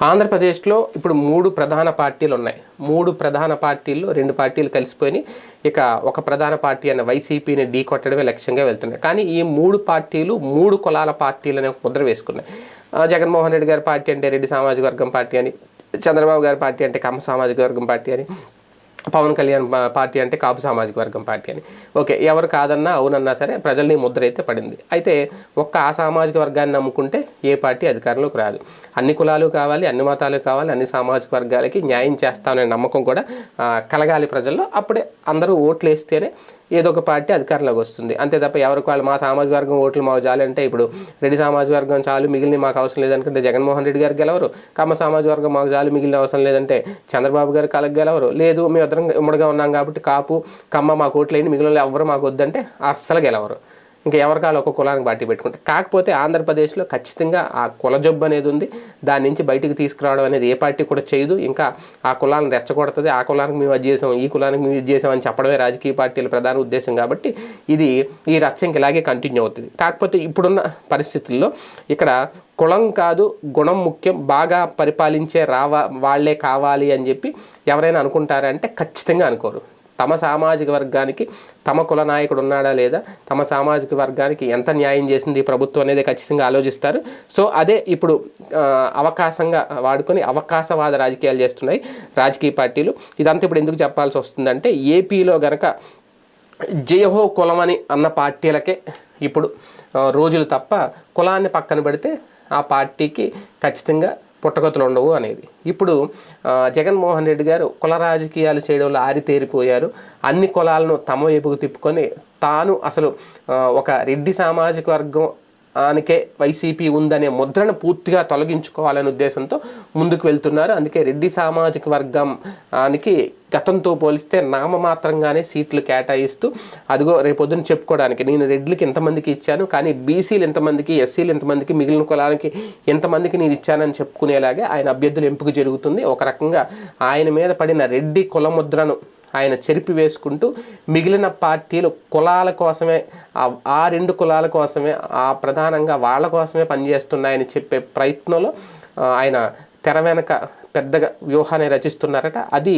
ఆంధ్రప్రదేశ్లో ఇప్పుడు 3 ప్రధాన పార్టీలు ఉన్నాయి. 3 ప్రధాన పార్టీల్లో 2 పార్టీలు కలిసిపోయి ఇక ఒక ప్రధాన పార్టీ అనే వైసీపీని ఢీ కొట్టడమే లక్ష్యంగా వెళ్తున్నాయి. కానీ ఈ 3 పార్టీలు 3 కులాల పార్టీలనే ముద్ర వేసుకున్నాయి. జగన్మోహన్ రెడ్డి గారి పార్టీ అంటే రెడ్డి సామాజిక వర్గం పార్టీ అని, చంద్రబాబు గారి పార్టీ అంటే కమ్మ సామాజిక వర్గం పార్టీ అని, పవన్ కళ్యాణ్ పార్టీ అంటే కాపు సామాజిక వర్గం పార్టీ అని. ఓకే, ఎవరు కాదన్నా అవునన్నా సరే ప్రజల్ని ముద్ర అయితే పడింది. అయితే ఒక్క ఆ సామాజిక వర్గాన్ని నమ్ముకుంటే ఏ పార్టీ అధికారంలోకి రాదు. అన్ని కులాలు కావాలి, అన్ని మతాలు కావాలి, అన్ని సామాజిక వర్గాలకి న్యాయం చేస్తామనే నమ్మకం కూడా కలగాలి ప్రజల్లో. అప్పుడే అందరూ ఓట్లు వేస్తేనే ఏదో ఒక పార్టీ అధికారంలోకి వస్తుంది. అంతే తప్ప ఎవరికి వాళ్ళు మా సామాజిక వర్గం ఓట్లు మాకు చాలు అంటే, ఇప్పుడు రెడ్డి సామాజిక వర్గం చాలు మిగిలిన మాకు అవసరం లేదనుకుంటే జగన్మోహన్ రెడ్డి గారు గెలవరు. కమ్మ సామాజిక వర్గం మాకు చాలు మిగిలిన అవసరం లేదంటే చంద్రబాబు గారు కలగ గెలవరు. లేదు మేము ఇద్దరం ఉమ్మడిగా ఉన్నాం కాబట్టి కాపు కమ్మ మాకు ఓట్లు వేయండి, మిగిలిన ఎవరు మాకు వద్దంటే అస్సలు గెలవరు. ఇంకా ఎవరికాలు ఒక కులానికి పార్టీ పెట్టుకుంటారు. కాకపోతే ఆంధ్రప్రదేశ్లో ఖచ్చితంగా ఆ కుల జబ్బు అనేది ఉంది. దాని నుంచి బయటికి తీసుకురావడం అనేది ఏ పార్టీ కూడా చేయదు. ఇంకా ఆ కులాలను రెచ్చగొడుతుంది. ఆ కులానికి మేము అది చేసాం, ఈ కులానికి మేము ఇది చేసాం అని చెప్పడమే రాజకీయ పార్టీల ప్రధాన ఉద్దేశం. కాబట్టి ఈ రచ్చ ఇంక ఇలాగే కంటిన్యూ అవుతుంది. కాకపోతే ఇప్పుడున్న పరిస్థితుల్లో ఇక్కడ కులం కాదు గుణం ముఖ్యం, బాగా పరిపాలించే వాళ్ళే కావాలి అని చెప్పి ఎవరైనా అనుకుంటారంటే ఖచ్చితంగా అనుకోరు. తమ సామాజిక వర్గానికి తమ కుల నాయకుడు ఉన్నాడా లేదా, తమ సామాజిక వర్గానికి ఎంత న్యాయం చేసింది ఈ ప్రభుత్వం అనేది ఖచ్చితంగా ఆలోచిస్తారు. సో అదే ఇప్పుడు అవకాశంగా వాడుకొని అవకాశవాద రాజకీయాలు చేస్తున్నాయి రాజకీయ పార్టీలు. ఇదంతా ఇప్పుడు ఎందుకు చెప్పాల్సి వస్తుందంటే, ఏపీలో గనక జయహో కులమని అన్న పార్టీలకే ఇప్పుడు రోజులు తప్ప కులాన్ని పక్కన పెడితే ఆ పార్టీకి ఖచ్చితంగా పుట్టగతులు ఉండవు అనేది. ఇప్పుడు జగన్మోహన్ రెడ్డి గారు కుల రాజకీయాలు చేయడంలో ఆరితేరిపోయారు. అన్ని కులాలను తమ వైపుకు తిప్పుకొని తాను అసలు ఒక రెడ్డి సామాజిక వర్గం ఆనికే వైసీపీ ఉందనే ముద్రను పూర్తిగా తొలగించుకోవాలనే ఉద్దేశంతో ముందుకు వెళ్తున్నారు. అందుకే రెడ్డి సామాజిక వర్గానికి గతంతో పోలిస్తే నామమాత్రంగానే సీట్లు కేటాయిస్తూ అదిగో రేపొద్దున చెప్పుకోవడానికి నేను రెడ్లకి ఎంతమందికి ఇచ్చాను, కానీ బీసీలు ఎంతమందికి, ఎస్సీలు ఎంతమందికి, మిగిలిన కులానికి ఎంతమందికి నేను ఇచ్చానని చెప్పుకునేలాగే ఆయన అభ్యర్థుల ఎంపిక జరుగుతుంది. ఒక రకంగా ఆయన మీద పడిన రెడ్డి కులముద్రను ఆయన చెరిపి వేసుకుంటూ మిగిలిన పార్టీలు కులాల కోసమే, ఆ 2 కులాల కోసమే, ఆ ప్రధానంగా వాళ్ళ కోసమే పనిచేస్తున్నాయని చెప్పే ప్రయత్నంలో ఆయన తెర వెనక పెద్దగా వ్యూహాన్ని రచిస్తున్నారట. అది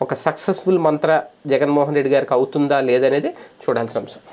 ఒక సక్సెస్ఫుల్ మంత్ర జగన్మోహన్ రెడ్డి గారికి అవుతుందా లేదనేది చూడాల్సిన అంశం.